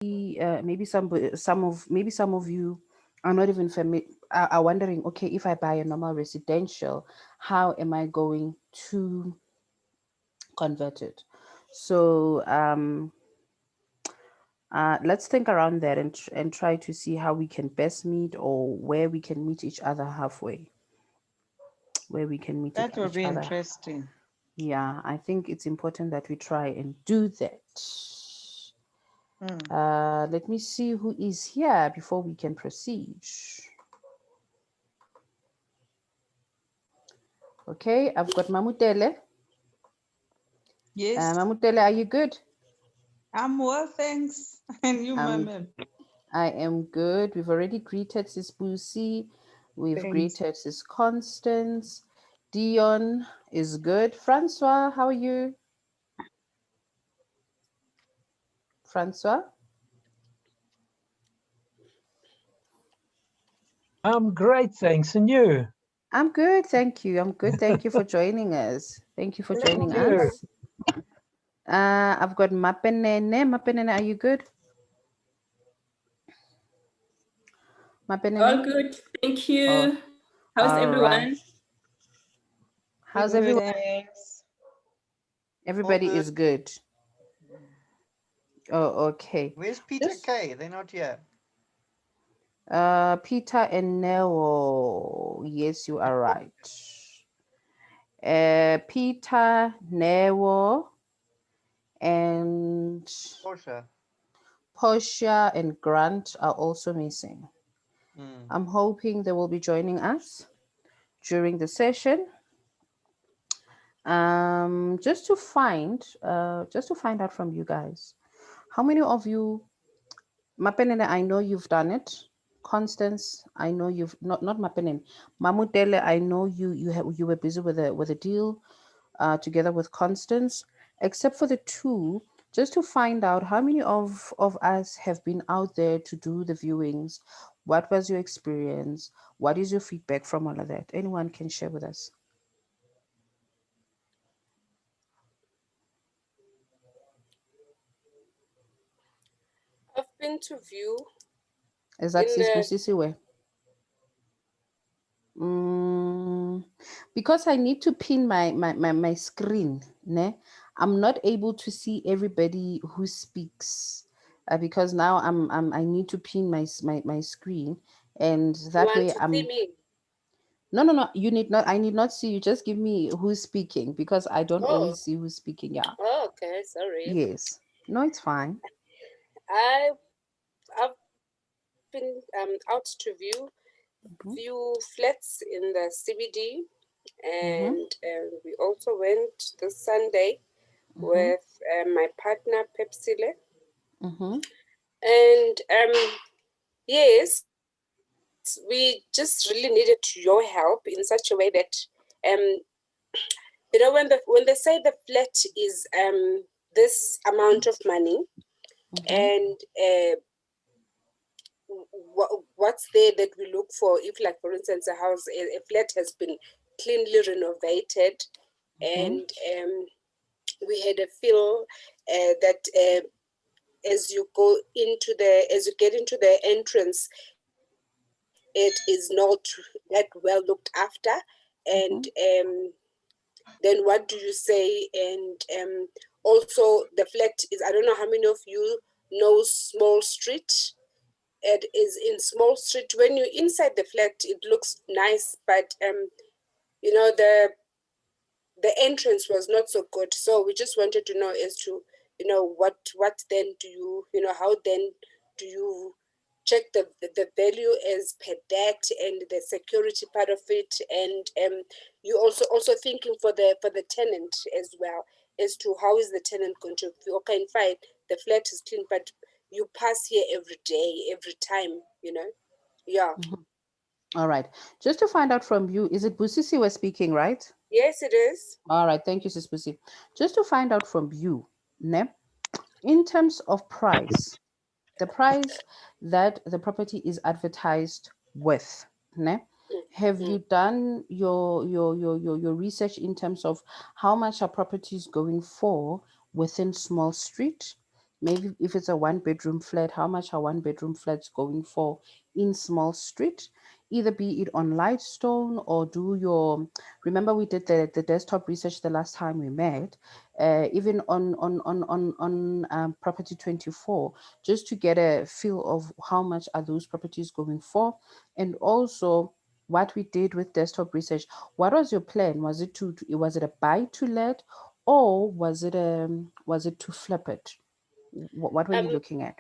maybe some of you are not even familiar, are wondering, okay, if I buy a normal residential, how am I going to convert it? So let's think around that and try to see how we can best meet, or where we can meet each other halfway, where we can meet That will each be other. interesting. Yeah, I think it's important that we try and do that. Mm. Let me see who is here before we can proceed. Okay, I've got Mamutele. Yes, Mamutele, are you good? I'm well, thanks. And you, Um, Mamello? I am good. We've already greeted Sis Busi. We've Thanks. greeted Sis Constance. Dion is good. Francois, how are you? Francois? I'm great, thanks. And you? I'm good, thank you. I'm good. Thank you for joining us. Thank you for Thank joining you. us. I've got Mapenene. Mapenene, are you good? All Mapenene? good. Thank Oh, you. How's all right. everyone? How's Good, everyone? thanks. All Everybody good. is good. Oh, okay. Where's Peter Just K? They're not here. Peter and Neo. Yes, you are right. Peter, Neo, and Portia. Portia and Grant are also missing. Mm. I'm hoping they will be joining us during the session. Just to find out from you guys, how many of you, Mapenene, I know you've done it. Constance, I know you've not Mapenene. Mamutele, I know you were busy with a deal together with Constance. Except for the two, just to find out how many of us have been out there to do the viewings. What was your experience? What is your feedback from all of that? Anyone can share with us. I've been to view Is that in Sis the Busisiwe? Mm, because I need to pin my screen, ne? I'm not able to see everybody who speaks because now I need to pin my screen, and you that want way to see I'm me. no, you need not, I need not see you, just give me who's speaking because I don't Oh, always see who's speaking. Yeah. okay, sorry. Yes. No, it's fine. I I've been out to Mm-hmm. view flats in the CBD, Mm-hmm. and we also went this Sunday Mm-hmm. with my partner Pepsile, Mm-hmm. and yes, we just really needed your help in such a way that um when they say the flat is this amount of money, Mm-hmm. and what's there that we look for, if like for instance a flat has been cleanly renovated, Mm-hmm. and we had a feel that as you get into the entrance, it is not that well looked after, and Mm-hmm. then what do you say? And also the flat is, I don't know how many of you know Small Street. It is in Small Street. When you're inside the flat, it looks nice, but the entrance was not so good. So we just wanted to know as to what then do how then do you check the value as per that, and the security part of it, and you also thinking for the tenant as well, as to how is the tenant going to feel. Okay, fine, the flat is clean, but you pass here every day, every time. Yeah. Mm-hmm. All right. Just to find out from you, is it Busisi we're speaking, right? Yes, it is. All right. Thank you, Sis Busi. Just to find out from you, ne? In terms of price, the price that the property is advertised with, ne? Have Mm. you done your research in terms of how much are properties going for within Small Street? Maybe if it's a 1 bedroom flat, how much are 1 bedroom flats going for in Small Street? Either be it on Lightstone or do your, remember we did the desktop research the last time we met, even on Property 24, just to get a feel of how much are those properties going for. And also what we did with desktop research, what was your plan? Was it was it a buy to let, or was it to flip it? What were you Um, looking at?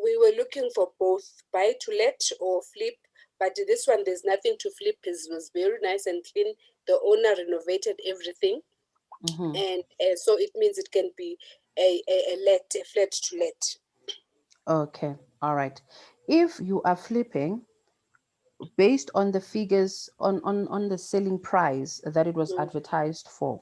we were looking for both buy to let or flip, but this one there's nothing to flip. It was very nice and clean. The owner renovated everything, Mm-hmm. and so it means it can be a flat to let. Okay, all right. If you are flipping based on the figures on the selling price that it was Mm, advertised for,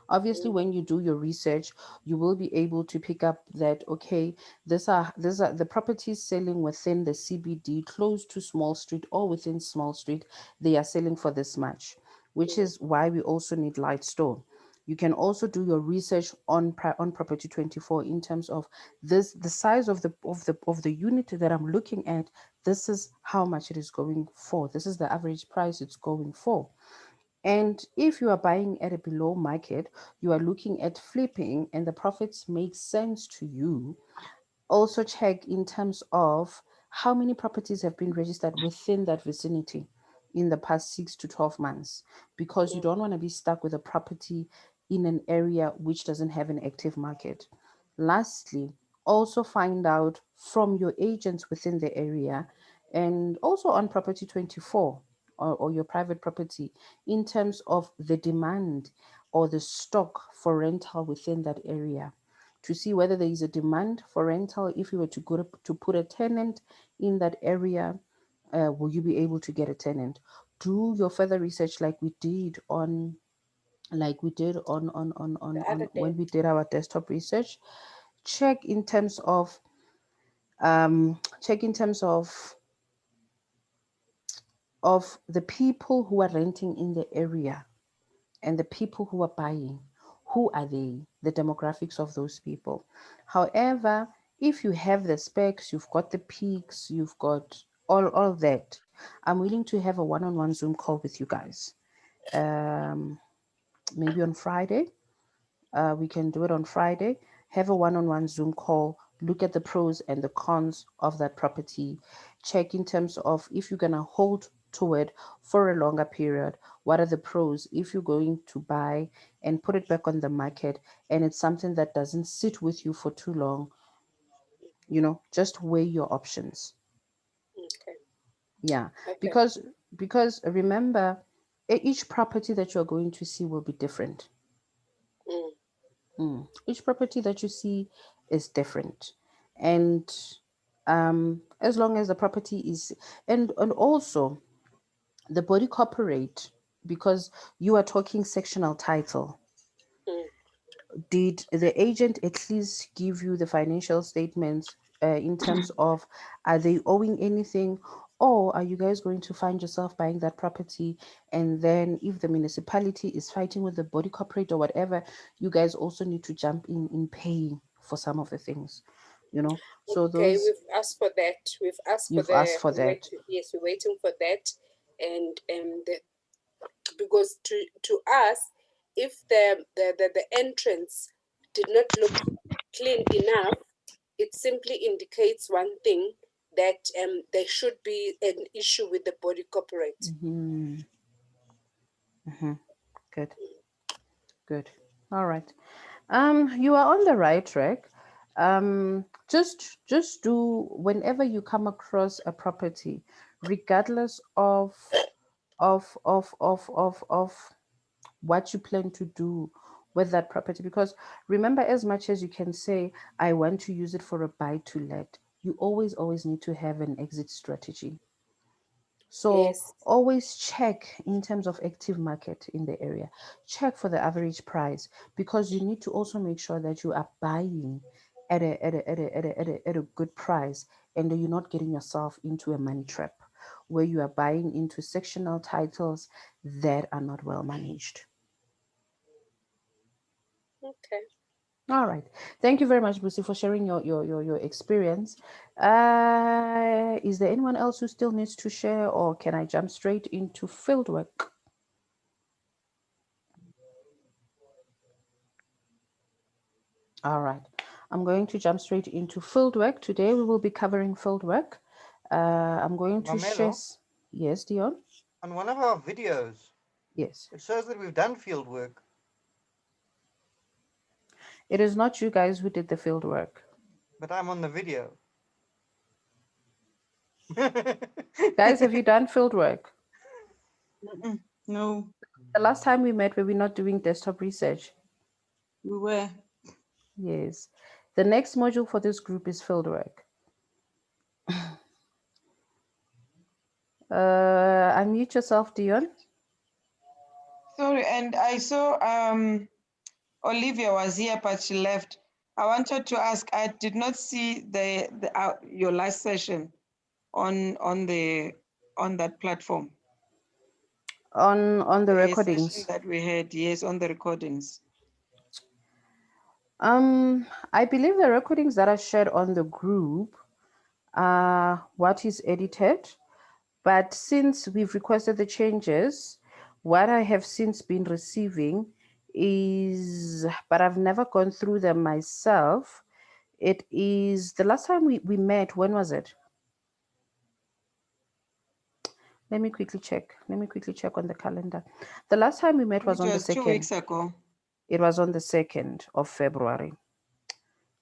obviously mm, when you do your research, you will be able to pick up that, okay, these are the properties selling within the CBD close to Small Street or within Small Street, they are selling for this much, which mm, is why we also need Lightstone. You can also do your research on Property 24 in terms of this, the size of the unit that I'm looking at. This is how much it is going for. This is the average price it's going for. And if you are buying at a below market, you are looking at flipping and the profits make sense to you. Also check in terms of how many properties have been registered within that vicinity in the past 6 to 12 months, because you mm, don't want to be stuck with a property in an area which doesn't have an active market. Lastly, also find out from your agents within the area and also on Property 24, or your private property, in terms of the demand or the stock for rental within that area, to see whether there is a demand for rental. If you were to put a tenant in that area, will you be able to get a tenant? Do your further research like we did the on other day. when we did our desktop research. Check in terms of check in terms of the people who are renting in the area and the people who are buying. Who are they? The demographics of those people. However, if you have the specs, you've got the peaks, you've got all of that, I'm willing to have a one-on-one Zoom call with you guys. Um, Maybe on Friday. We can do it on Friday. Have a one-on-one Zoom call. Look at the pros and the cons of that property. Check in terms of if you're gonna hold to it for a longer period. What are the pros if you're going to buy and put it back on the market and it's something that doesn't sit with you for too long? Just weigh your options. Okay, Yeah, okay. because remember, each property that you're going to see will be different. Mm, Each property that you see is different, and as long as the property is, and also the body corporate, because you are talking sectional title. mm. Did the agent at least give you the financial statements in terms of, are they owing anything, or are you guys going to find yourself buying that property, and then if the municipality is fighting with the body corporate or whatever, you guys also need to jump in paying for some of the things, so Okay, those, we've asked for that. We've asked for you've asked for wait. that. Yes, we're waiting for that, and because to us, if the entrance did not look clean enough, it simply indicates one thing, that there should be an issue with the body corporate. Hmm. Good, good. All right. You are on the right track. Just do, whenever you come across a property, regardless of what you plan to do with that property. Because remember, as much as you can say, I want to use it for a buy to let, you always need to have an exit strategy. So Yes. always check in terms of active market in the area. Check for the average price, because you need to also make sure that you are buying at a good price, and that you're not getting yourself into a money trap where you are buying into sectional titles that are not well managed. Okay. All right. Thank you very much, Lucy, for sharing your experience. Is there anyone else who still needs to share, or can I jump straight into fieldwork? All right. I'm going to jump straight into fieldwork. Today we will be covering fieldwork. I'm going to share. Mamello, Yes, Dion? on one of our videos, Yes. it shows that we've done field work. It is not you guys who did the fieldwork. But I'm on the video. Guys, have you done fieldwork? No, The last time we met, were we not doing desktop research? we were. Yes. The next module for this group is fieldwork. Unmute yourself, Dion. Sorry, and I saw Olivia was here, but she left. I wanted to ask. I did not see your last session on that platform. On the The session recordings. that we had, yes, on the recordings. I believe the recordings that are shared on the group are what is edited, but since we've requested the changes, what I have since been receiving is, but I've never gone through them myself. It is the last time we met, when was it? Let me quickly check. Let me quickly check on the calendar. The last time we met was It on the was 2 2nd. weeks ago. It was on the 2nd of February.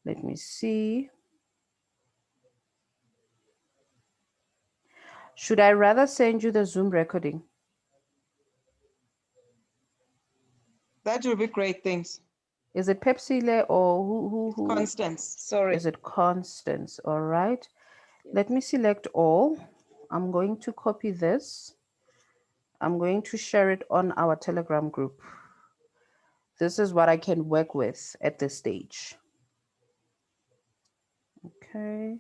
Let me see. Should I rather send you the Zoom recording? That will be great. Thanks. Is it Pepsile or who? Constance, sorry. Is it Constance? All right. Let me select all. I'm going to copy this. I'm going to share it on our Telegram group. This is what I can work with at this stage. Okay.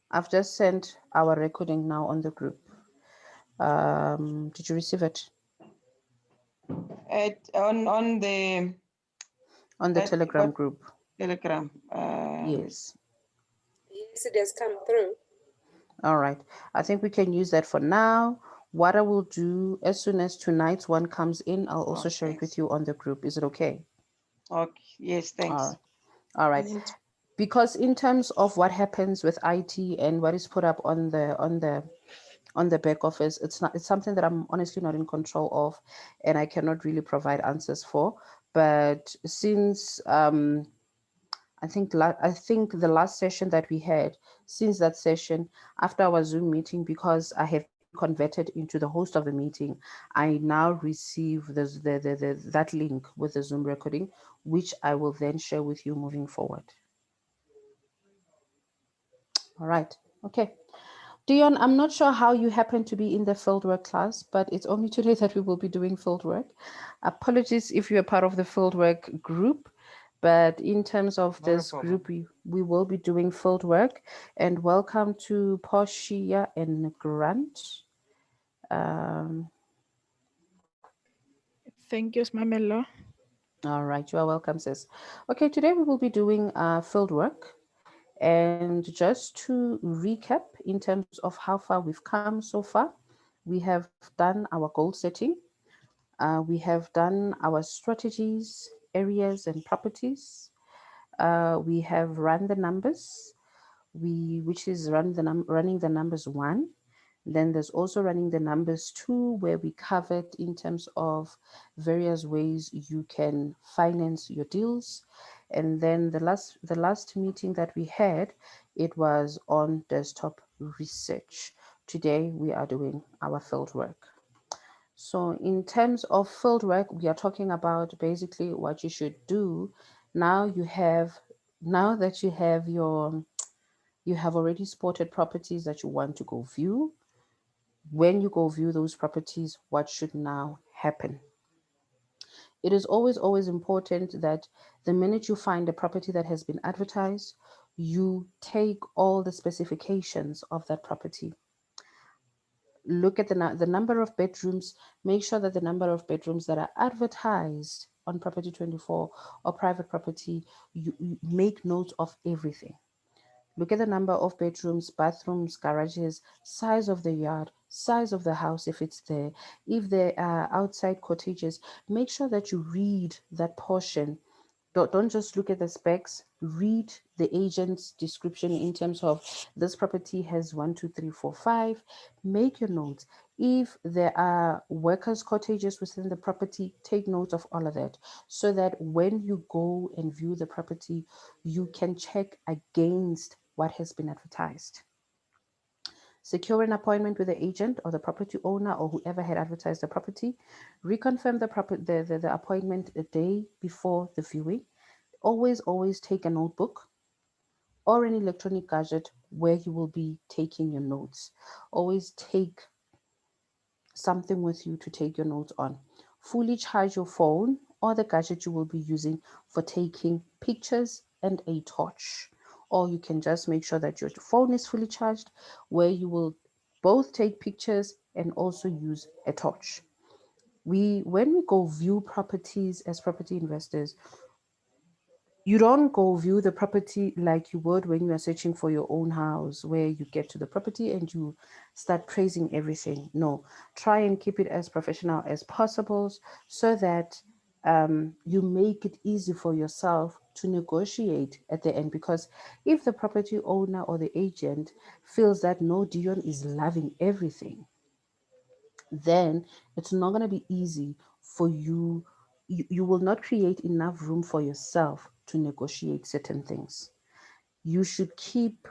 I've just sent our recording now on the group. Did you receive it? On the Telegram group. Telegram. Yes. Yes, it has come through. All right. I think we can use that for now. What I will do as soon as tonight's one comes in, I'll also share it with you on the group. Is it okay? Okay. Yes, thanks. All right. All right. Because in terms of what happens with IT and what is put up on the back office, it's something that I'm honestly not in control of, and I cannot really provide answers for. But since I think the last session that we had, since that session, after our Zoom meeting, because I have been converted into the host of the meeting, I now receive that link with the Zoom recording, which I will then share with you moving forward. All right. Okay. Dion, I'm not sure how you happen to be in the fieldwork class, but it's only today that we will be doing fieldwork. Apologies if you're part of the fieldwork group, but in terms of this group, we will be doing fieldwork. And welcome to Portia and Grant. Thank you, Mamello. All right, you are welcome, sis. Okay, today we will be doing fieldwork. And just to recap in terms of how far we've come so far, we have done our goal setting. We have done our strategies, areas, and properties. We have run the numbers, which is running the numbers 1. Then there's also running the numbers 2, where we covered in terms of various ways you can finance your deals. And then the last meeting that we had, it was on desktop research. Today we are doing our field work. So in terms of field work, we are talking about basically what you should do. Now that you have already spotted properties that you want to go view. When you go view those properties, what should now happen? It is always important that the minute you find a property that has been advertised, you take all the specifications of that property. Look at the number of bedrooms. Make sure that the number of bedrooms that are advertised on Property 24 or private property, you make notes of everything. Look at the number of bedrooms, bathrooms, garages, size of the yard, size of the house if it's there. If there are outside cottages, make sure that you read that portion. Don't just look at the specs, read the agent's description in terms of this property has 1, 2, 3, 4, 5. Make your notes. If there are workers cottages within the property, take note of all of that, so that when you go and view the property, you can check against what has been advertised. Secure an appointment with the agent or the property owner or whoever had advertised the property. Reconfirm the appointment a day before the viewing. Always take a notebook or an electronic gadget where you will be taking your notes. Always take something with you to take your notes on. Fully charge your phone or the gadget you will be using for taking pictures and a torch. Or you can just make sure that your phone is fully charged, where you will both take pictures and also use a torch. When we go view properties as property investors, you don't go view the property like you would when you are searching for your own house, where you get to the property and you start praising everything. No, try and keep it as professional as possible, so that you make it easy for yourself to negotiate at the end. Because if the property owner or the agent feels that no, Dion is loving everything, then it's not going to be easy for you. You will not create enough room for yourself to negotiate certain things. You should keep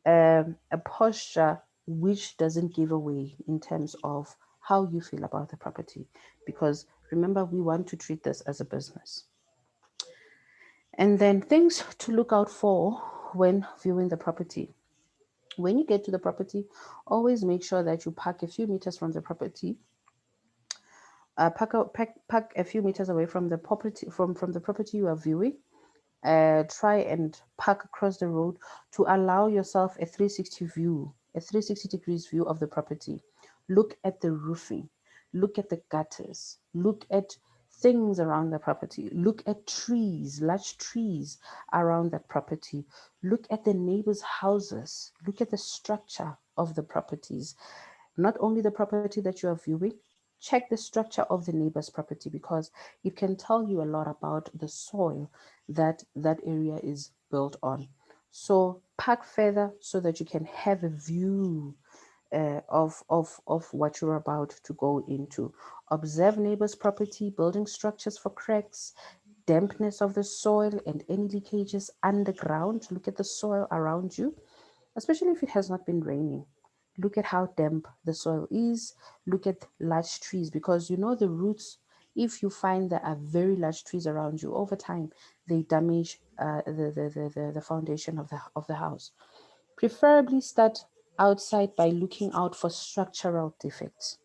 a posture which doesn't give away in terms of how you feel about the property, because remember, we want to treat this as a business. And then things to look out for when viewing the property. When you get to the property, always make sure that you park a few meters from the property, park a few meters away from the property, from the property you are viewing. Try and park across the road to allow yourself a 360 view, a 360 degrees view of the property. Look at the roofing, look at the gutters, look at things around the property, look at trees, large trees around that property, look at the neighbors' houses, look at the structure of the properties. Not only the property that you are viewing, check the structure of the neighbor's property, because it can tell you a lot about the soil that that area is built on. So park further so that you can have a view of what you're about to go into. Observe neighbors' property, building structures for cracks, dampness of the soil, and any leakages underground. Look at the soil around you, especially if it has not been raining. Look at how damp the soil is. Look at large trees, because you know the roots, if you find there are very large trees around you, over time they damage the foundation of the house. Preferably start outside by looking out for structural defects,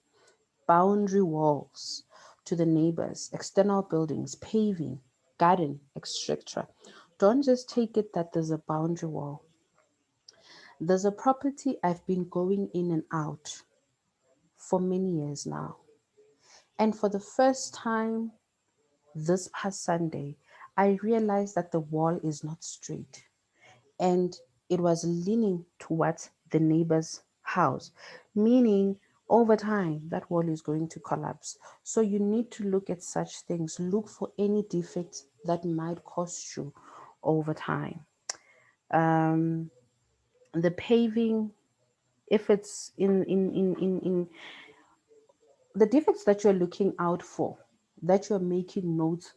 boundary walls to the neighbors, external buildings, paving, garden, etc. Don't just take it that there's a boundary wall. There's a property I've been going in and out for many years now. And for the first time this past Sunday, I realized that the wall is not straight and it was leaning towards the neighbor's house, meaning over time that wall is going to collapse. So you need to look at such things, look for any defects that might cost you over time. The paving, if it's in the defects that you're looking out for, that you're making notes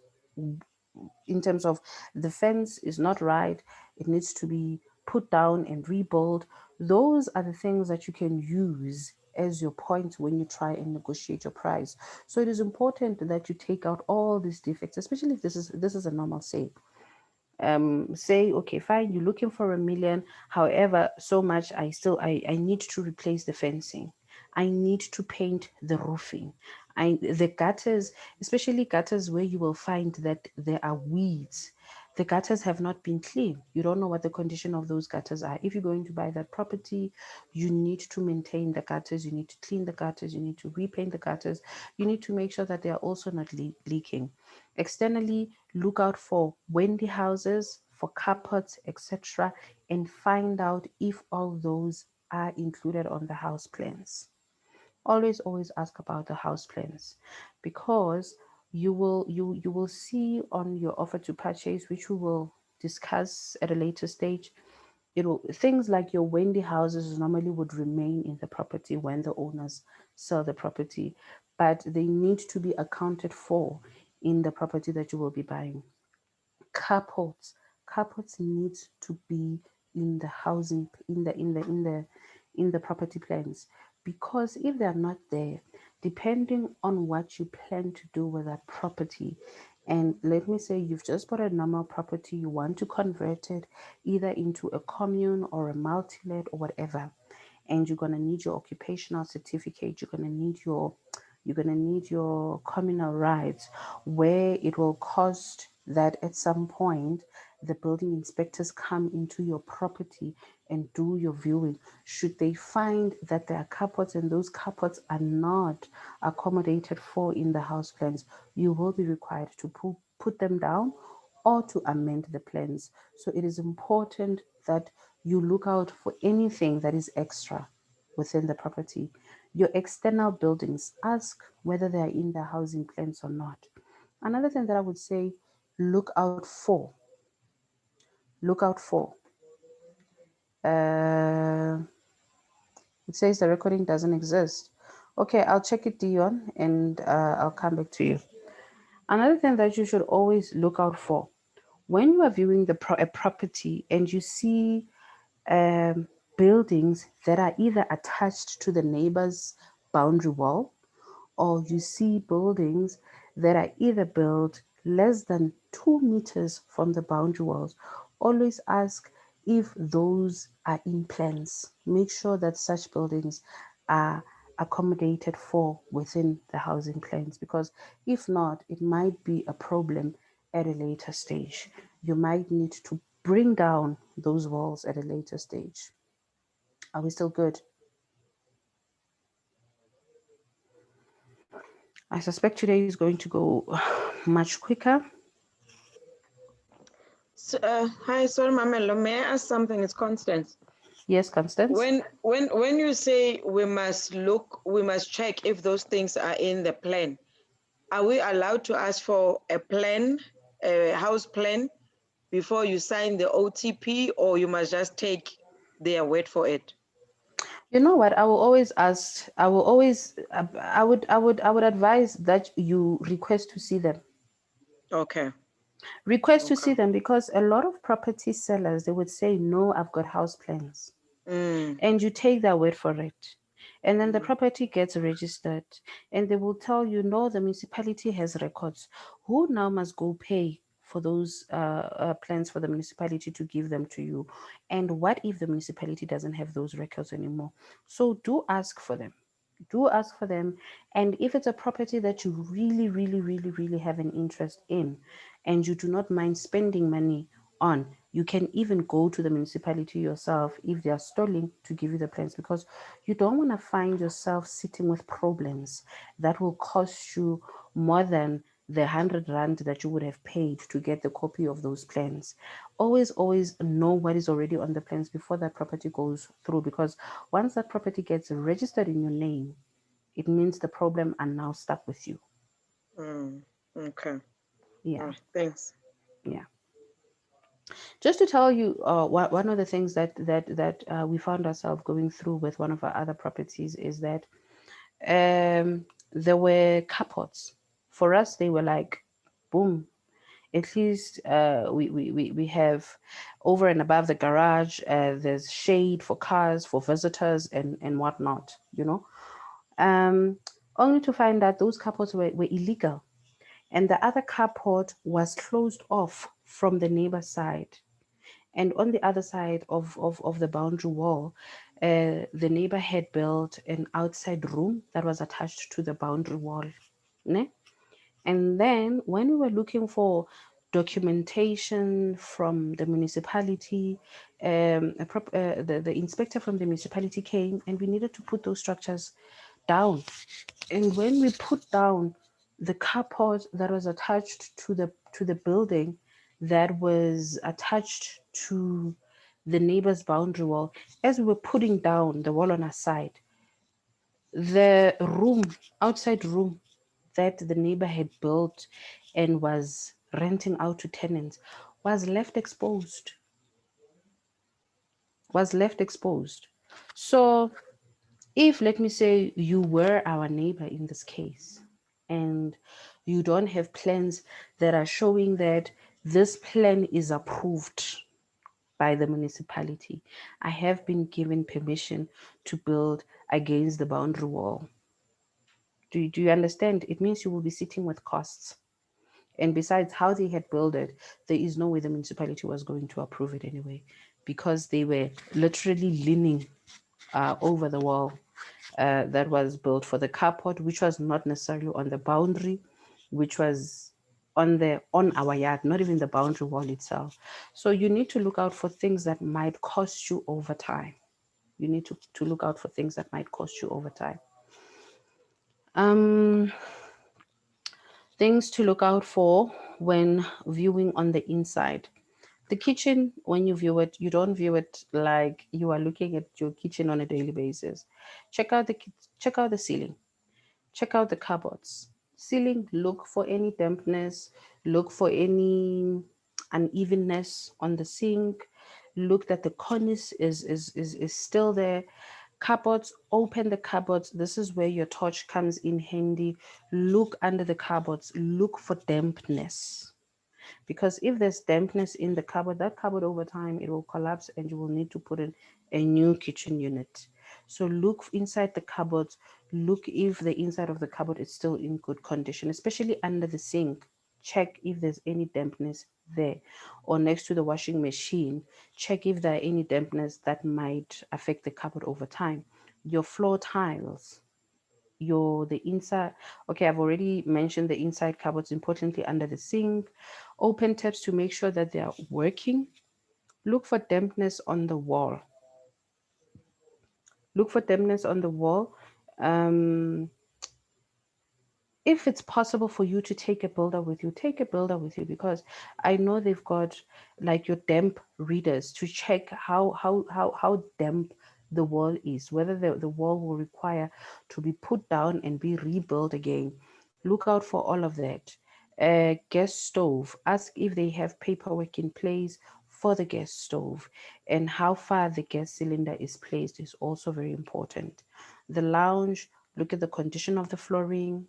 in terms of the fence is not right, it needs to be put down and rebuilt. Those are the things that you can use as your point when you try and negotiate your price. So it is important that you take out all these defects, especially if this is a normal sale. Say, okay, fine, you're looking for 1 million, however so much I need to replace the fencing, I need to paint the roofing, the gutters, especially gutters where you will find that there are weeds. The gutters have not been cleaned. You don't know what the condition of those gutters are. If you're going to buy that property, you need to maintain the gutters, you need to clean the gutters, you need to repaint the gutters, you need to make sure that they are also not leaking. Externally, look out for windy houses, for carports, etc., and find out if all those are included on the house plans. Always ask about the house plans, because you will see on your offer to purchase, which we will discuss at a later stage. Things like your windy houses normally would remain in the property when the owners sell the property, but they need to be accounted for in the property that you will be buying. Carports need to be in the housing, in the property plans, because if they are not there, depending on what you plan to do with that property, and let me say you've just bought a normal property, you want to convert it either into a commune or a multi-let or whatever, and you're going to need your occupational certificate, you're going to need your communal rights, where it will cost that at some point the building inspectors come into your property and do your viewing. Should they find that there are carports and those carports are not accommodated for in the house plans, you will be required to put them down or to amend the plans. So it is important that you look out for anything that is extra within the property. Your external buildings, ask whether they are in the housing plans or not. Another thing that I would say, look out for. Look out for. Uh, it says the recording doesn't exist. Okay, I'll check it, Dion, and I'll come back to you. Another thing that you should always look out for, when you are viewing a property and you see buildings that are either attached to the neighbor's boundary wall, or you see buildings that are either built less than 2 meters from the boundary walls, always ask if those are in plans. Make sure that such buildings are accommodated for within the housing plans, because if not, it might be a problem at a later stage. You might need to bring down those walls at a later stage. Are we still good? I suspect today is going to go much quicker. So, hi, sorry, Mamello. May I ask something? It's Constance. Yes, Constance? When you say we must check if those things are in the plan, are we allowed to ask for a house plan, before you sign the OTP, or you must just take their word for it? You know what? I will always ask. I would advise that you request to see them. Okay. Request to see them, because a lot of property sellers, they would say, no, I've got house plans. And you take their word for it. And then the property gets registered and they will tell you, no, the municipality has records. Who now must go pay for those plans for the municipality to give them to you? And what if the municipality doesn't have those records anymore? So do ask for them. Do ask for them. And if it's a property that you really have an interest in, and you do not mind spending money on, you can even go to the municipality yourself if they are stalling to give you the plans, because you don't want to find yourself sitting with problems that will cost you more than the 100 rand that you would have paid to get the copy of those plans. Always know what is already on the plans before that property goes through, because once that property gets registered in your name, it means the problem are now stuck with you. Okay. Yeah. Thanks. Yeah. Just to tell you, one of the things that we found ourselves going through with one of our other properties is that there were carports. For us, they were like, boom. At least we have over and above the garage. There's shade for cars, for visitors, and whatnot. Only to find that those carports were illegal, and the other carport was closed off from the neighbor side. And on the other side of the boundary wall, the neighbor had built an outside room that was attached to the boundary wall. Ne? And then when we were looking for documentation from the municipality, the inspector from the municipality came and we needed to put those structures down. And when we put down the carport that was attached to the building that was attached to the neighbor's boundary wall. As we were putting down the wall on our side, the room, outside room that the neighbor had built and was renting out to tenants was left exposed. So if, let me say, you were our neighbor in this case, and you don't have plans that are showing that this plan is approved by the municipality, I have been given permission to build against the boundary wall. Do you understand? It means you will be sitting with costs. And besides, how they had built it, there is no way the municipality was going to approve it anyway, because they were literally leaning over the wall that was built for the carport, which was not necessarily on the boundary, which was on our yard, not even the boundary wall itself. So you need to look out for things that might cost you over time. You need to look out for things that might cost you over time. Things to look out for when viewing on the inside. The kitchen, when you view it, you don't view it like you are looking at your kitchen on a daily basis. Check out the ceiling. Check out the cupboards. Ceiling, look for any dampness, look for any unevenness on the sink. Look that the cornice is still there. Cupboards, open the cupboards. This is where your torch comes in handy. Look under the cupboards. Look for dampness. Because if there's dampness in the cupboard, that cupboard over time, it will collapse and you will need to put in a new kitchen unit. So look inside the cupboards, look if the inside of the cupboard is still in good condition, especially under the sink. Check if there's any dampness there, or next to the washing machine. Check if there are any dampness that might affect the cupboard over time. Your floor tiles, the inside. Okay, I've already mentioned the inside cupboards, importantly under the sink. Open taps to make sure that they are working. Look for dampness on the wall. Um, if it's possible for you to take a builder with you, take a builder with you, because I know they've got like your damp readers to check how damp the wall is, whether the wall will require to be put down and be rebuilt again. Look out for all of that. Gas stove, ask if they have paperwork in place for the gas stove, and how far the gas cylinder is placed is also very important. The lounge, look at the condition of the flooring.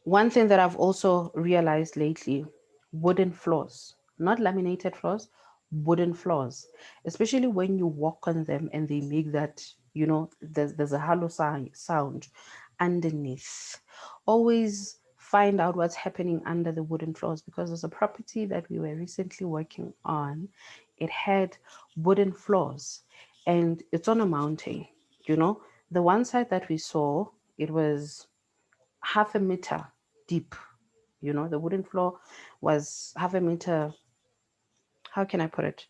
One thing that I've also realized lately, wooden floors, not laminated floors, wooden floors, especially when you walk on them and they make that, there's a hollow sound underneath. Always find out what's happening under the wooden floors, because there's a property that we were recently working on. It had wooden floors and it's on a mountain, the one side that we saw, it was half a meter deep. The wooden floor was half a meter. How can I put it?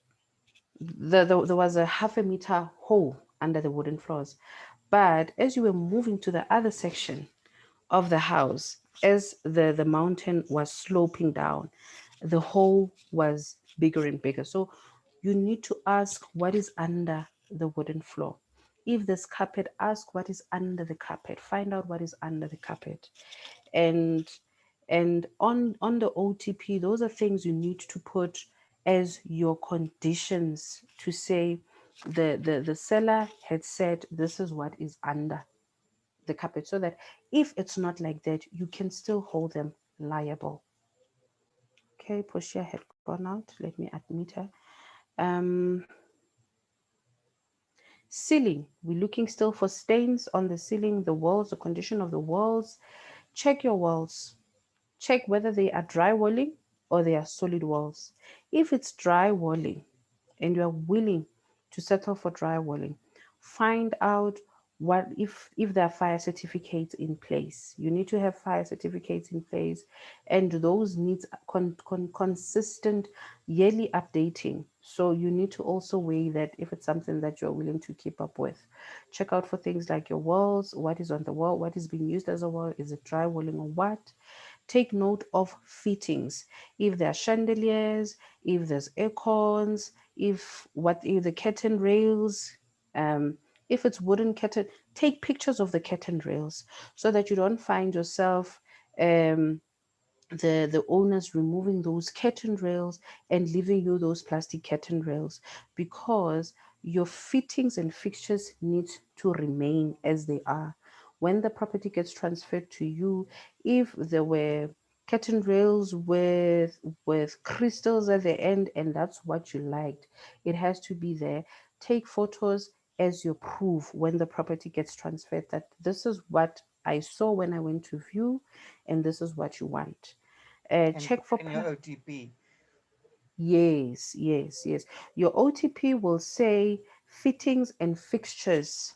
There was a half a meter hole under the wooden floors. But as you were moving to the other section of the house, as the mountain was sloping down, the hole was bigger and bigger. So you need to ask what is under the wooden floor. If there's carpet, ask what is under the carpet. Find out what is under the carpet. And on the OTP, those are things you need to put as your conditions, to say the seller had said this is what is under the carpet, so that if it's not like that, you can still hold them liable. Okay, Portia had gone out. Let me admit her. Ceiling, we're looking still for stains on the ceiling, the walls, the condition of the walls. Check your walls. Check whether they are dry walling or they are solid walls. If it's dry walling and you are willing to settle for dry walling, find out what if there are fire certificates in place. You need to have fire certificates in place, and those needs consistent yearly updating. So you need to also weigh that if it's something that you're willing to keep up with. Check out for things like your walls, what is on the wall, what is being used as a wall, is it drywalling or what. Take note of fittings. If there are chandeliers, if there's aircons, if the curtain rails, if it's wooden curtain, take pictures of the curtain rails so that you don't find yourself the owners removing those curtain rails and leaving you those plastic curtain rails, because your fittings and fixtures need to remain as they are. When the property gets transferred to you, if there were curtain rails with crystals at the end and that's what you liked, it has to be there. Take photos as your proof when the property gets transferred that this is what I saw when I went to view and this is what you want. And Check put for in your OTP. yes, yes, yes. Your OTP will say fittings and fixtures.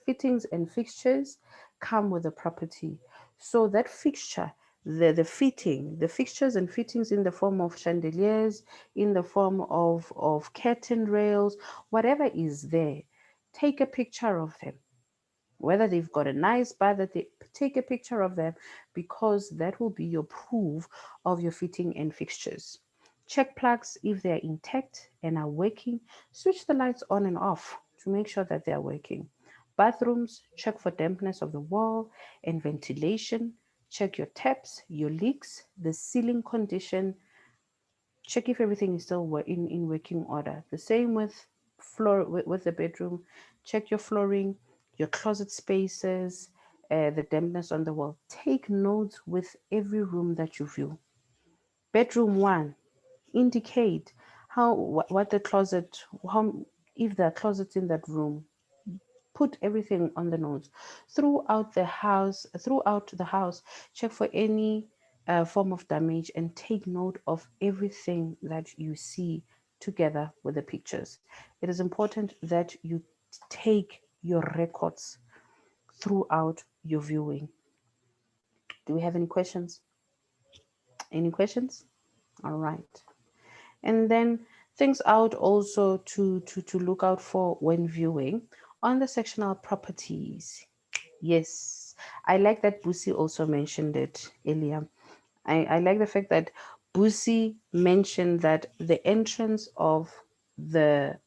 Fittings and fixtures come with the property. So that fixture, the fitting, the fixtures and fittings in the form of chandeliers, in the form of curtain rails, whatever is there, take a picture of them, whether they've got a nice bar, that they take a picture of them, because that will be your proof of your fitting and fixtures. Check plugs if they're intact and are working. Switch the lights on and off to make sure that they are working. Bathrooms, check for dampness of the wall and ventilation. Check your taps, your leaks, the ceiling condition. Check if everything is still in working order. The same with with the bedroom. Check your flooring, your closet spaces, the dampness on the wall. Take notes with every room that you view. Bedroom one, indicate what the closet, how, if there are closets in that room. Put everything on the notes throughout the house. Check for any form of damage and take note of everything that you see together with the pictures. It is important that you take your records throughout your viewing. Do we have any questions? All right. And then things out also to look out for when viewing on the sectional properties. Yes, I like that Busi also mentioned it earlier. I like the fact that Busi mentioned that the entrance of the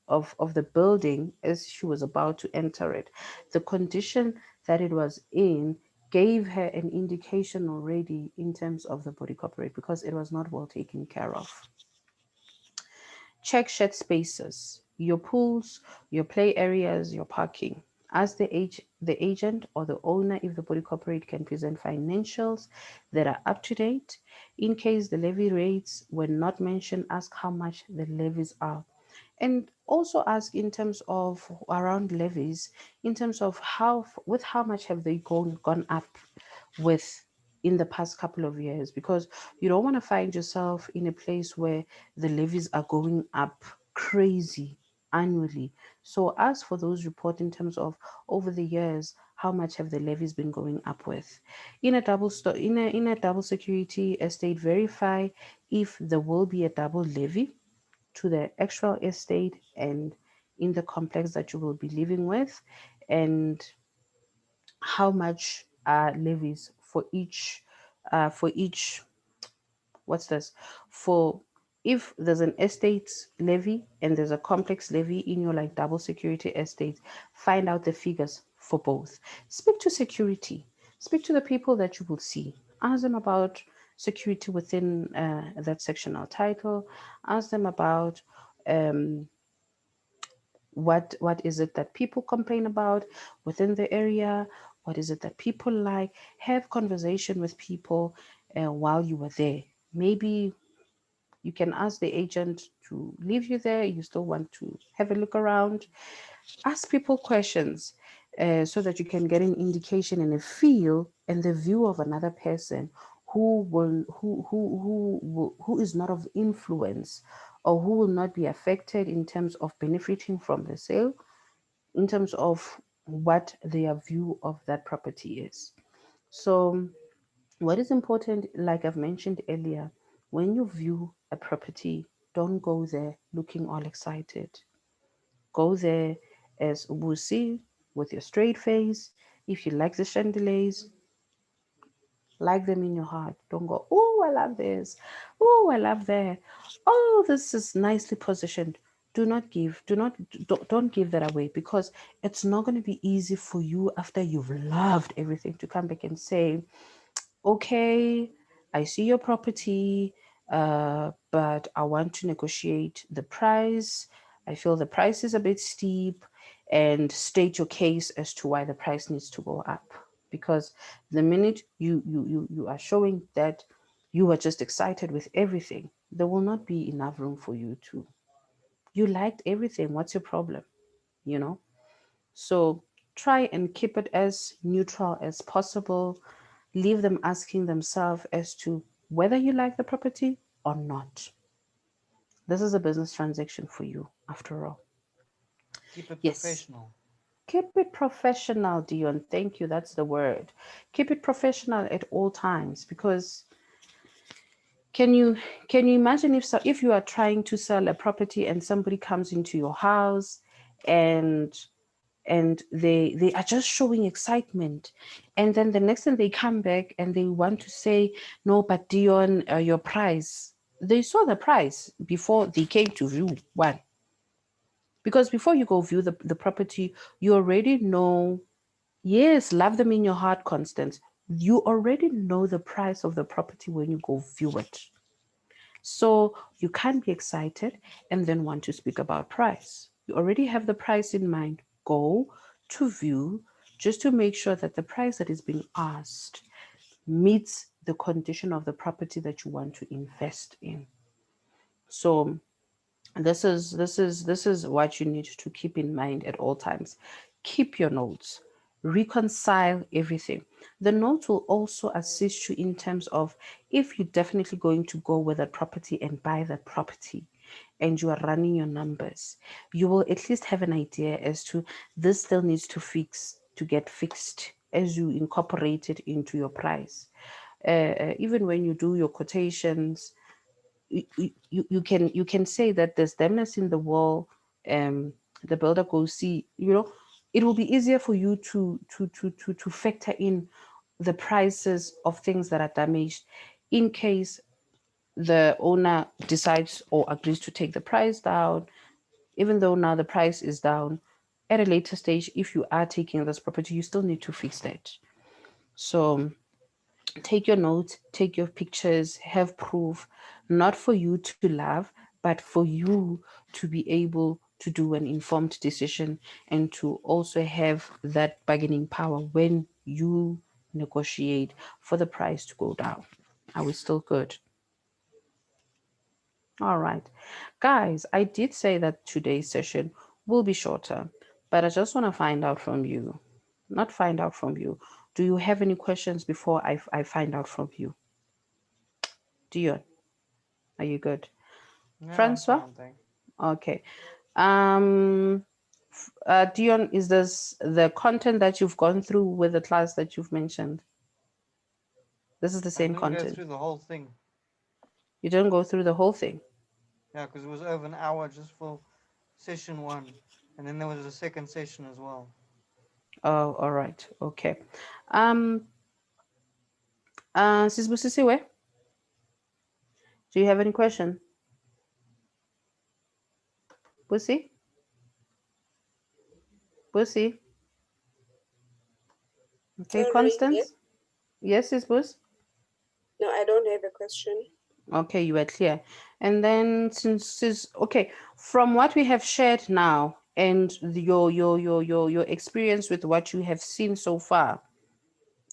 building, as she was about to enter it, the condition that it was in gave her an indication already in terms of the body corporate, because it was not well taken care of. Check shed spaces, your pools, your play areas, your parking. Ask the agent or the owner if the body corporate can present financials that are up to date. In case the levy rates were not mentioned, ask how much the levies are. And also ask in terms of around levies, in terms of how much have they gone up with in the past couple of years, because you don't want to find yourself in a place where the levies are going up crazy annually. So ask for those reports in terms of over the years, how much have the levies been going up with. In a double security estate, verify if there will be a double levy to the actual estate and in the complex that you will be living with, and how much are levies for each what's this for if there's an estate levy and there's a complex levy in your like double security estate, find out the figures for both. Speak to security, speak to the people that you will see, ask them about security within that sectional title, ask them about um, what is it that people complain about within the area, what is it that people like. Have conversation with people while you were there. Maybe you can ask the agent to leave you there, you still want to have a look around. Ask people questions so that you can get an indication and a feel and the view of another person who is not of influence, or who will not be affected in terms of benefiting from the sale, in terms of what their view of that property is. So, what is important, like I've mentioned earlier, when you view a property, don't go there looking all excited. Go there as Ubusi with your straight face. If you like the chandeliers, like them in your heart. Don't go, oh, I love this. Oh, I love that. Oh, this is nicely positioned. Don't give that away, because it's not going to be easy for you after you've loved everything to come back and say, okay, I see your property, but I want to negotiate the price. I feel the price is a bit steep, and state your case as to why the price needs to go up. Because the minute you are showing that you are just excited with everything, there will not be enough room for you to. You liked everything. What's your problem? You know? So try and keep it as neutral as possible. Leave them asking themselves as to whether you like the property or not. This is a business transaction for you, after all. Keep it Yes. professional. Keep it professional, Dion. Thank you. That's the word. Keep it professional at all times, because can you imagine if you are trying to sell a property and somebody comes into your house and they are just showing excitement, and then the next thing they come back and they want to say, no, but Dion, your price, they saw the price before they came to view one. Because before you go view the property, you already know. Yes, love them in your heart, Constance. You already know the price of the property when you go view it. So you can't be excited and then want to speak about price. You already have the price in mind. Go to view just to make sure that the price that is being asked meets the condition of the property that you want to invest in. So this is what you need to keep in mind at all times. Keep your notes, reconcile everything. The notes will also assist you in terms of if you're definitely going to go with that property and buy that property, and you are running your numbers, you will at least have an idea as to this still needs to get fixed as you incorporate it into your price. Even when you do your quotations, you can say that there's dampness in the wall. The builder goes see, it will be easier for you to factor in the prices of things that are damaged, in case the owner decides or agrees to take the price down. Even though now the price is down, at a later stage, if you are taking this property, you still need to fix that. So take your notes, take your pictures, have proof, not for you to love, but for you to be able to do an informed decision, and to also have that bargaining power when you negotiate for the price to go down. Are we still good? All right. Guys, I did say that today's session will be shorter, but I just want to find out from you. Not find out from you. Do you have any questions before I find out from you? Dion, are you good? No, I'm Francois? fine, thanks. Okay. Dion, is this the content that you've gone through with the class that you've mentioned? This is the I same didn't go content. through the whole thing. You didn't go through the whole thing. Yeah, because it was over an hour just for session one, and then there was a second session as well. Oh, all right. Okay. Um, Sis Busisiwe, do you have any question? Busi? Busi? Okay, Sorry, yes. Constance? Yes, Sis Bus? No, I don't have a question. Okay, you are clear. And then okay, from what we have shared now and your experience with what you have seen so far,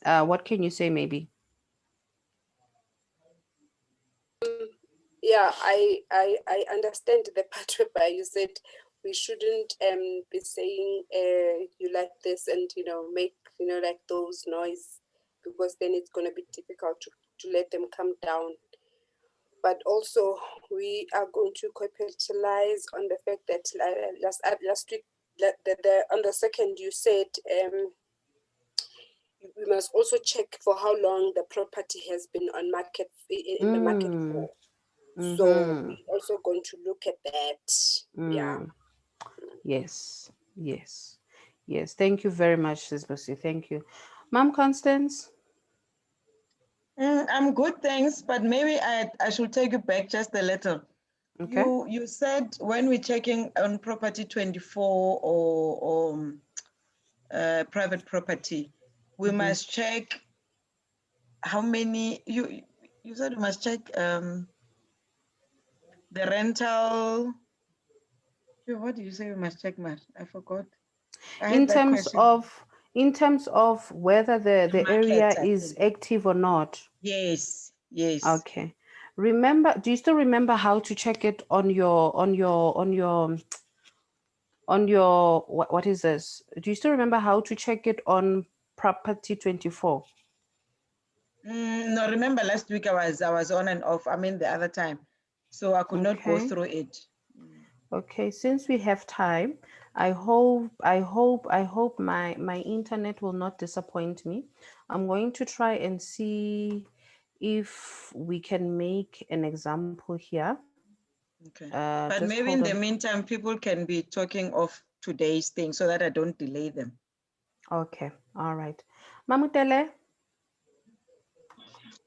what can you say maybe? Yeah, I understand the part where you said we shouldn't be saying you like this and make like those noise, because then it's gonna be difficult to let them come down. But also we are going to capitalize on the fact that last week on the second you said we must also check for how long the property has been on market in the market for. So we're also going to look at that. Yeah. Yes, yes, yes. Thank you very much, Sis Bussy. Thank you. Mom Constance? I'm good, thanks. But maybe I should take you back just a little. Okay. You said when we're checking on property 24 or private property, we must check how many. You said we must check the rental. What did you say we must check, Mar? I forgot. I had that question. In terms of whether the area market, I is think. active or not. Yes, yes. Okay. Remember, do you still remember how to check it on your what is this? Do you still remember how to check it on property 24? No, remember last week I was on and off. I mean the other time, so I could not go Okay. through it. Okay, since we have time, I hope my internet will not disappoint me. I'm going to try and see if we can make an example here. Okay. But Just maybe hold in the on. meantime, people can be talking of today's thing so that I don't delay them. Okay, all right. Mamutele,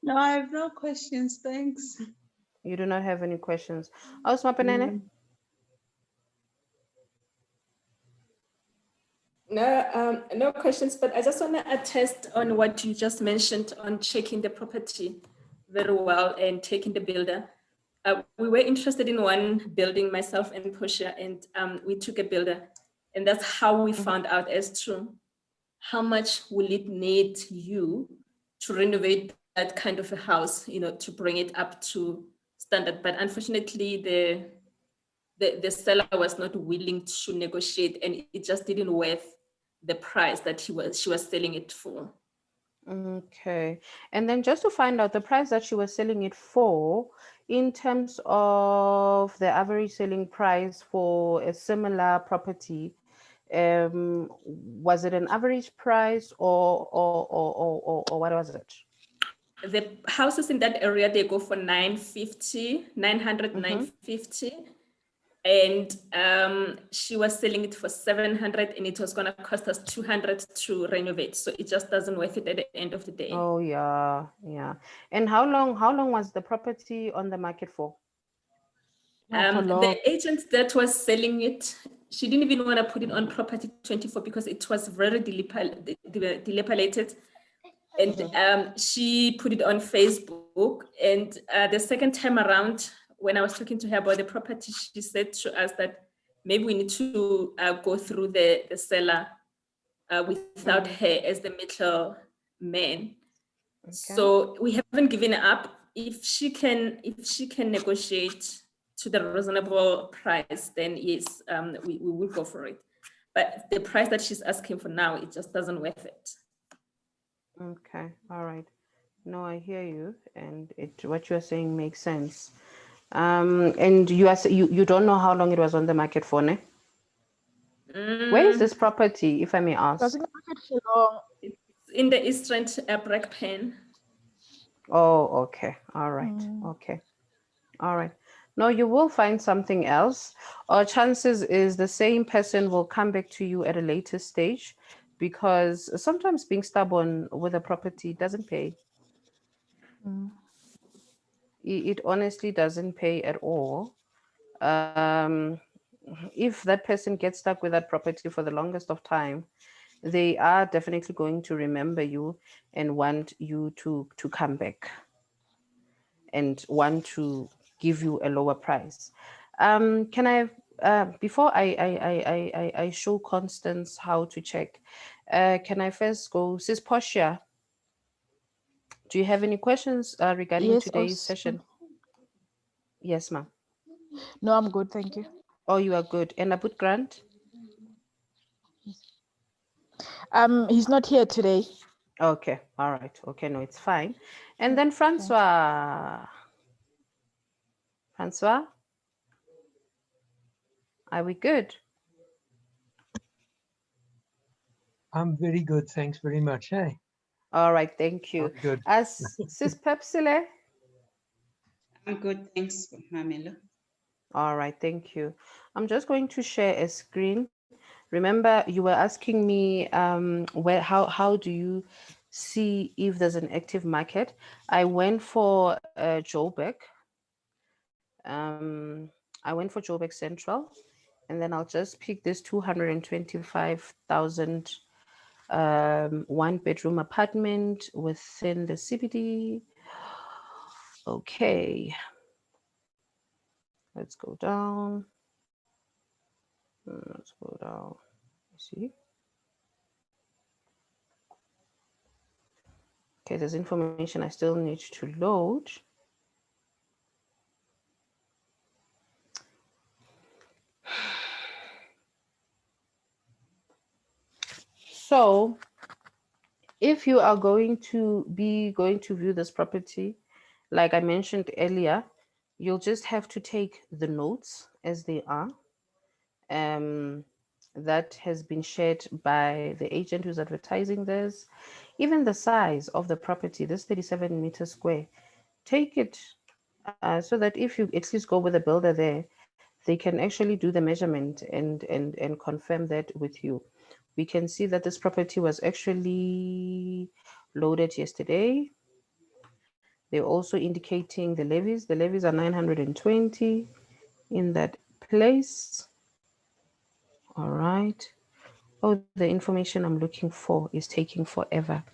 No, I have no questions. Thanks. you do not have any questions. Osmapanene? No, no questions, but I just want to attest on what you just mentioned on checking the property very well and taking the builder. We were interested in one building, myself and Portia, and we took a builder. And that's how we found out as to how much will it need you to renovate that kind of a house, to bring it up to standard. But unfortunately, the seller was not willing to negotiate, and it just didn't worth the price that she was selling it for. Okay. And then just to find out the price that she was selling it for, in terms of the average selling price for a similar property, was it an average price or what was it? The houses in that area, they go for 950, 900, 950. And she was selling it for 700, and it was going to cost us 200 to renovate. So it just doesn't worth it at the end of the day. Oh, yeah. And how long was the property on the market for? The agent that was selling it, she didn't even want to put it on property 24 because it was very dilapidated. And she put it on Facebook. And the second time around, when I was talking to her about the property, she said to us that maybe we need to go through the seller without her as the middle man. Okay. So we haven't given up. If she can negotiate to the reasonable price, then yes, we will go for it. But the price that she's asking for now, it just doesn't worth it. Okay, all right. No, I hear you, and what you are saying makes sense. And you don't know how long it was on the market for, ne? Where is this property, if I may ask? Was in the market for long. It's in the Eastern Brakpan. Oh, okay. All right. Okay. All right. No, you will find something else. Or chances is the same person will come back to you at a later stage, because sometimes being stubborn with a property doesn't pay. It honestly doesn't pay at all. If that person gets stuck with that property for the longest of time, they are definitely going to remember you and want you to come back and want to give you a lower price. Can I, before I show Constance how to check, can I first go, Sis Portia, do you have any questions regarding today's session? Yes, ma'am. No, I'm good, thank you. Oh, you are good. And Abut Grant? He's not here today. Okay, all right. Okay, no, it's fine. And then Francois. Francois? Are we good? I'm very good. Thanks very much. Hey, All right, thank you. I'm good. As Sis Pepsile. I'm good, thanks, Mamello. All right, thank you. I'm just going to share a screen. Remember, you were asking me how do you see if there's an active market? I went for Joburg. I went for Joburg Central, and then I'll just pick this 225,000 one bedroom apartment within the CBD. Okay, let's go down. Let's go down. See. Okay, there's information I still need to load. So if you are going to view this property, like I mentioned earlier, you'll just have to take the notes as they are. That has been shared by the agent who's advertising this. Even the size of the property, this 37 meter square, take it so that if you at least go with a builder there, they can actually do the measurement and confirm that with you. We can see that this property was actually loaded yesterday. They're also indicating the levies. The levies are 920 in that place. All right. Oh, the information I'm looking for is taking forever.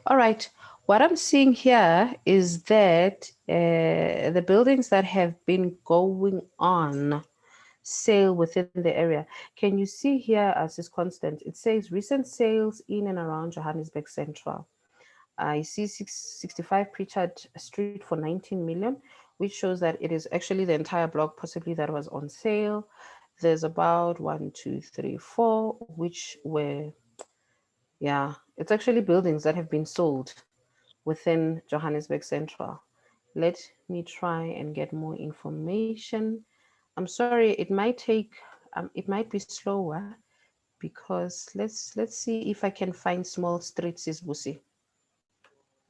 All right. What I'm seeing here is that the buildings that have been going on sale within the area. Can you see here as is constant? It says recent sales in and around Johannesburg Central. I see 665 Pritchard Street for 19 million, which shows that it is actually the entire block possibly that was on sale. There's about 1, 2, 3, 4, which were, yeah, it's actually buildings that have been sold within Johannesburg Central. Let me try and get more information. I'm sorry, it might be slower because let's see if I can find small streets, is Busi.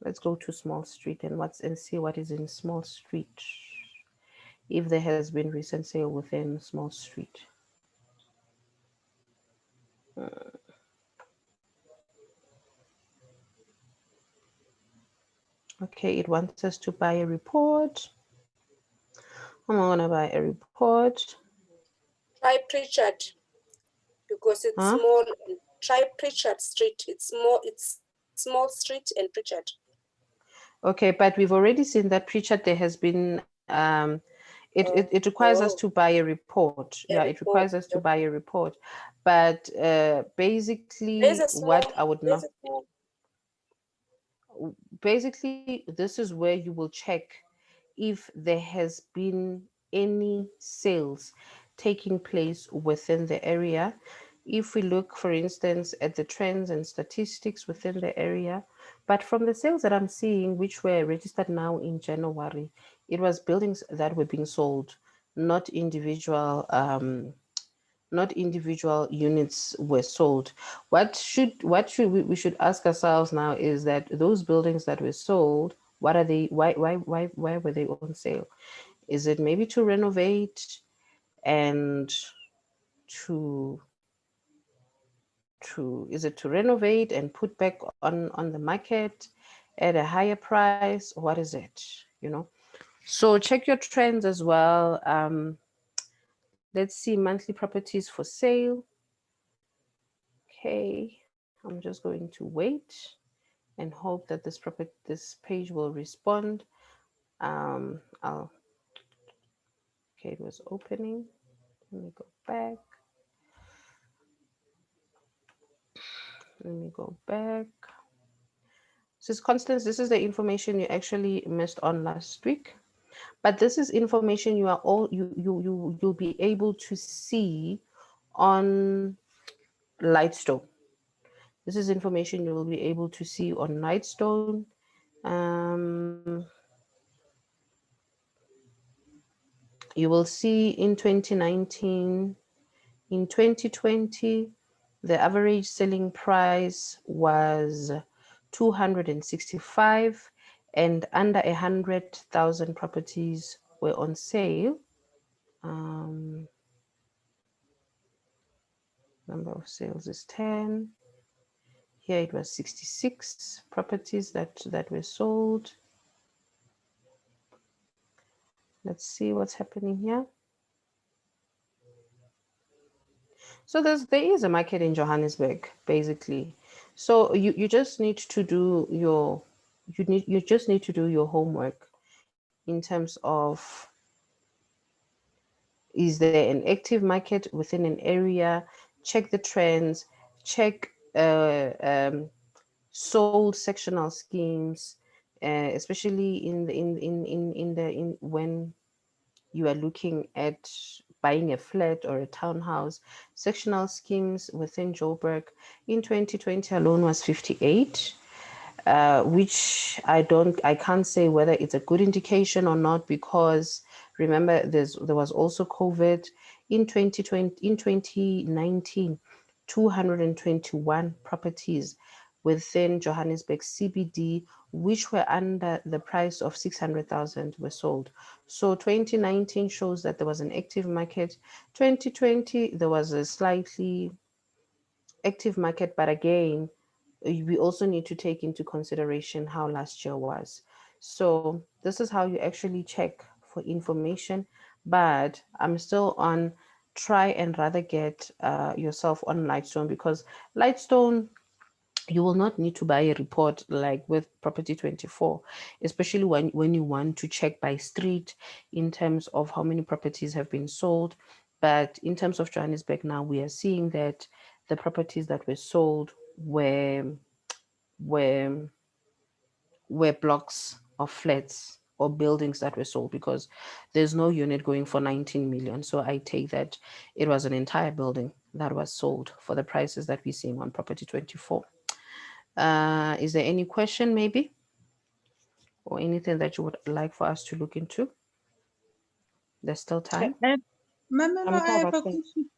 Let's go to small street and see what is in small street. If there has been recent sale within small street. Okay, it wants us to buy a report. I'm gonna buy a report. Try Pritchard because it's Huh? small. Try Pritchard Street. It's small street and Pritchard. Okay, but we've already seen that Pritchard there has been it requires us to buy a report. Yeah, it requires us to buy a report. But basically what I would not basically this is where you will check if there has been any sales taking place within the area. If we look, for instance, at the trends and statistics within the area, but from the sales that I'm seeing, which were registered now in January, it was buildings that were being sold, not individual units were sold. What should we should ask ourselves now is that those buildings that were sold, what are they? Why were they on sale? Is it maybe to renovate and to is it to renovate and put back on the market at a higher price? What is it? You know. So check your trends as well. Let's see monthly properties for sale. Okay, I'm just going to wait and hope that this page will respond. Okay, it was opening. Let me go back. Let me go back. This is Constance. This is the information you actually missed on last week, but this is information you are all you'll be able to see on Lightstone. This is information you will be able to see on Lightstone. You will see in 2019, in 2020, The average selling price was 265, and under 100,000 properties were on sale. Number of sales is 10. Here it was 66 properties that were sold. Let's see what's happening here. So there is a market in Johannesburg, basically. So you just need to do your you just need to do your homework in terms of, is there an active market within an area? Check the trends, check sold sectional schemes, especially in when you are looking at buying a flat or a townhouse. Sectional schemes within Joburg in 2020 alone was 58, which I can't say whether it's a good indication or not, because remember there was also COVID in 2020. In 2019, 221 properties within Johannesburg CBD, which were under the price of 600,000, were sold. So 2019 shows that there was an active market. 2020 there was a slightly active market, but again, we also need to take into consideration how last year was. So this is how you actually check for information, but I'm still on try and rather get yourself on Lightstone, because Lightstone, you will not need to buy a report like with Property 24, especially when you want to check by street in terms of how many properties have been sold. But in terms of Johannesburg now, we are seeing that the properties that were sold were were blocks of flats or buildings that were sold, because there's no unit going for 19 million. So I take that it was an entire building that was sold for the prices that we're seeing on Property 24. Is there any question maybe, or anything that you would like for us to look into? There's still time. Mamello, I have a Okay, question.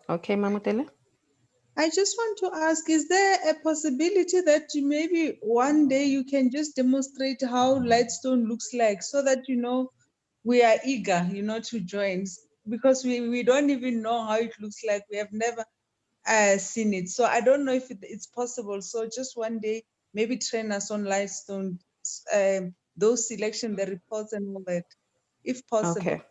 okay, Mamutele. I just want to ask, is there a possibility that maybe one day you can just demonstrate how Lightstone looks like, so that, we are eager, to join, because we don't even know how it looks like. We have never seen it. So I don't know if it's possible. So just one day, maybe train us on Lightstone, those selection, the reports and all that, if possible. Okay,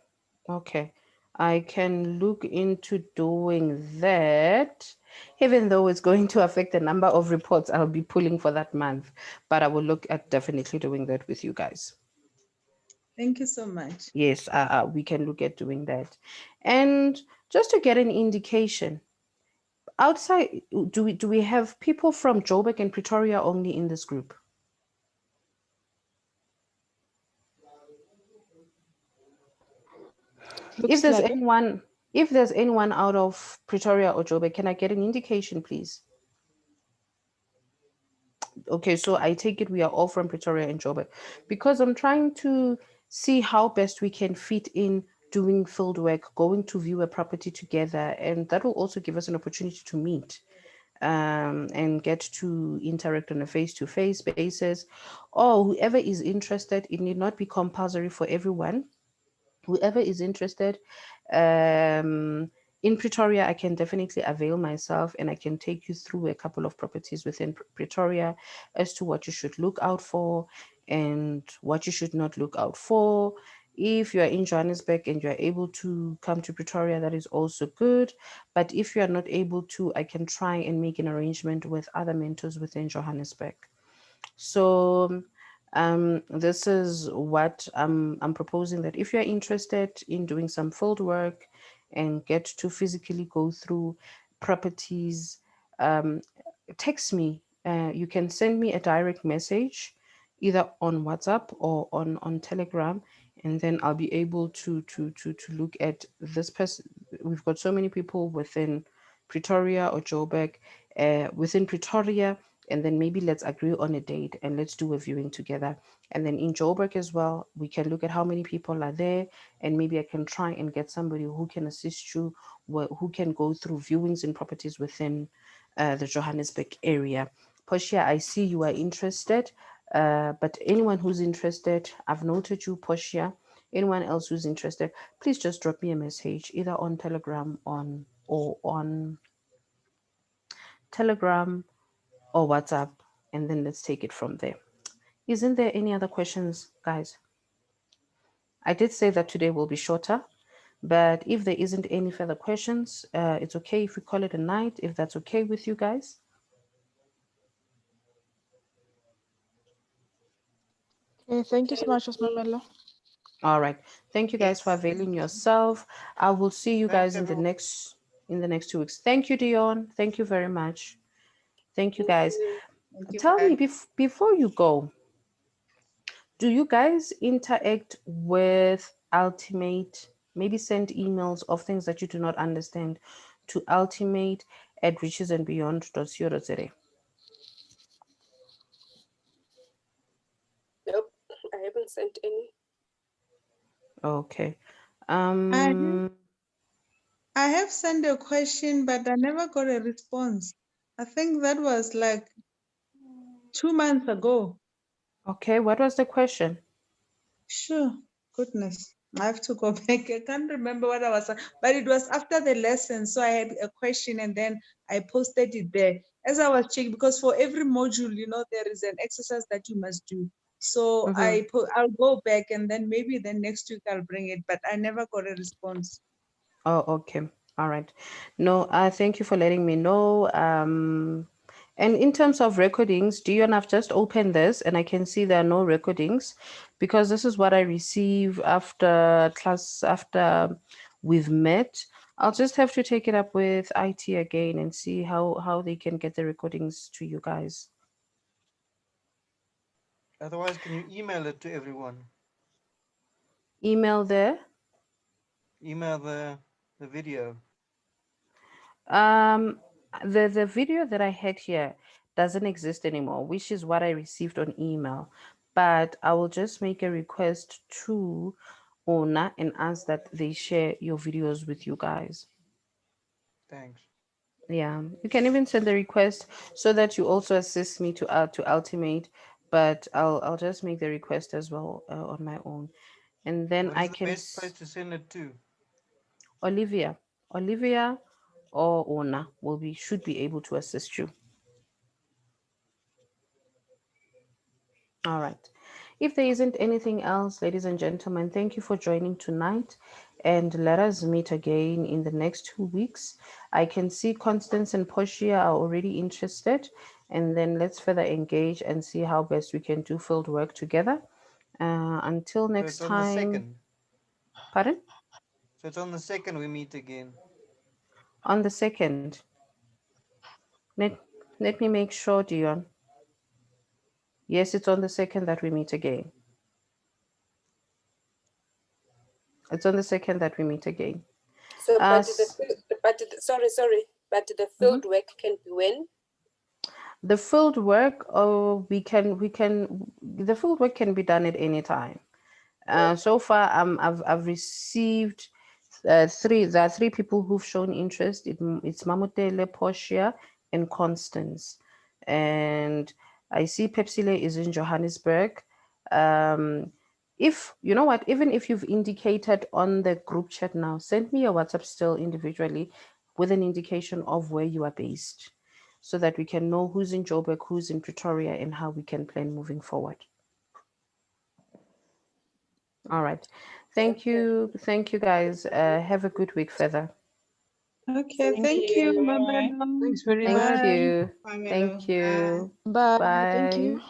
okay. I can look into doing that, even though it's going to affect the number of reports I'll be pulling for that month. But I will look at definitely doing that with you guys. Thank you so much. Yes, we can look at doing that. And just to get an indication, outside, do we have people from Joburg and Pretoria only in this group? If Looks there's like anyone, if there's anyone out of Pretoria or Joburg, can I get an indication, please? Okay, so I take it we are all from Pretoria and Joburg, because I'm trying to see how best we can fit in doing field work, going to view a property together, and that will also give us an opportunity to meet and get to interact on a face-to-face basis. Or whoever is interested, it need not be compulsory for everyone. Whoever is interested, in Pretoria, I can definitely avail myself, and I can take you through a couple of properties within Pretoria as to what you should look out for and what you should not look out for. If you are in Johannesburg and you are able to come to Pretoria, that is also good. But if you are not able to, I can try and make an arrangement with other mentors within Johannesburg. So this is what I'm proposing, that if you're interested in doing some field work and get to physically go through properties, text me. You can send me a direct message either on WhatsApp or on Telegram, and then I'll be able to look at this person. We've got so many people within Pretoria or Joburg. Within Pretoria, and then maybe let's agree on a date and let's do a viewing together. And then in Joburg as well, we can look at how many people are there, and maybe I can try and get somebody who can assist you, who can go through viewings in properties within the Johannesburg area. Portia, I see you are interested, but anyone who's interested, I've noted you, Portia. Anyone else who's interested, please just drop me a message either on Telegram or on Telegram or WhatsApp, and then let's take it from there. Isn't there any other questions, guys? I did say that today will be shorter, but if there isn't any further questions, it's okay if we call it a night, if that's okay with you guys. Okay, thank you so Okay much, with me. Mamello. All right. Thank you guys for Yes. availing yourself. I will see you Thanks, guys in everyone. the next 2 weeks. Thank you, Dion. Thank you very much. Thank you Thank guys. you. Thank you. Tell me Bye. before you go, do you guys interact with Ultimate? Maybe send emails of things that you do not understand to ultimate@richesandbeyond.co.za. Nope, I haven't sent any. Okay. I I have sent a question, but I never got a response. I think that was like 2 months ago. Okay, what was the question? Sure. Goodness. I have to go back. I can't remember what I was, but it was after the lesson. So I had a question and then I posted it there. As I was checking, because for every module, there is an exercise that you must do. So Mm-hmm. I'll go back and then maybe then next week I'll bring it, but I never got a response. Oh, okay. All right. No, thank you for letting me know. And in terms of recordings, Dion, I've just opened this and I can see there are no recordings because this is what I receive after class, after we've met. I'll just have to take it up with IT again and see how they can get the recordings to you guys. Otherwise, can you email it to everyone? Email there. Email the video. Um, the video that I had here doesn't exist anymore, which is what I received on email. But I will just make a request to owner and ask that they share your videos with you guys. Thanks. Yeah, you can even send the request so that you also assist me to Ultimate. But I'll just make the request as well on my own, and then What I is the can best place to send it to? Olivia, Olivia, or owner should be able to assist you. All right. If there isn't anything else, ladies and gentlemen, thank you for joining tonight. And let us meet again in the next 2 weeks. I can see Constance and Portia are already interested. And then let's further engage and see how best we can do field work together. Until So next it's on the time. 2nd. Pardon? So it's on the 2nd we meet again. On the 2nd. Let me make sure, Dion. Yes, it's on the 2nd that we meet again. It's on the 2nd that we meet again. So, S- sorry, but the mhm. field work can be when? The field work, the field work can be done at any time. Okay. So far, I've received there are three people who've shown interest. It's Mamutele, Portia, and Constance. And I see Pepsile is in Johannesburg. Um, if you know what, even if you've indicated on the group chat now, send me your WhatsApp still individually with an indication of where you are based so that we can know who's in Joburg, who's in Pretoria, and how we can plan moving forward. All right. Thank Okay. you. Thank you, guys. Have a good week further. Okay, Thank thank you, you. Mamello. Thanks very Thank much. Bye. you. Bye, Melo. Thank Bye. you. Bye. Thank Bye. you.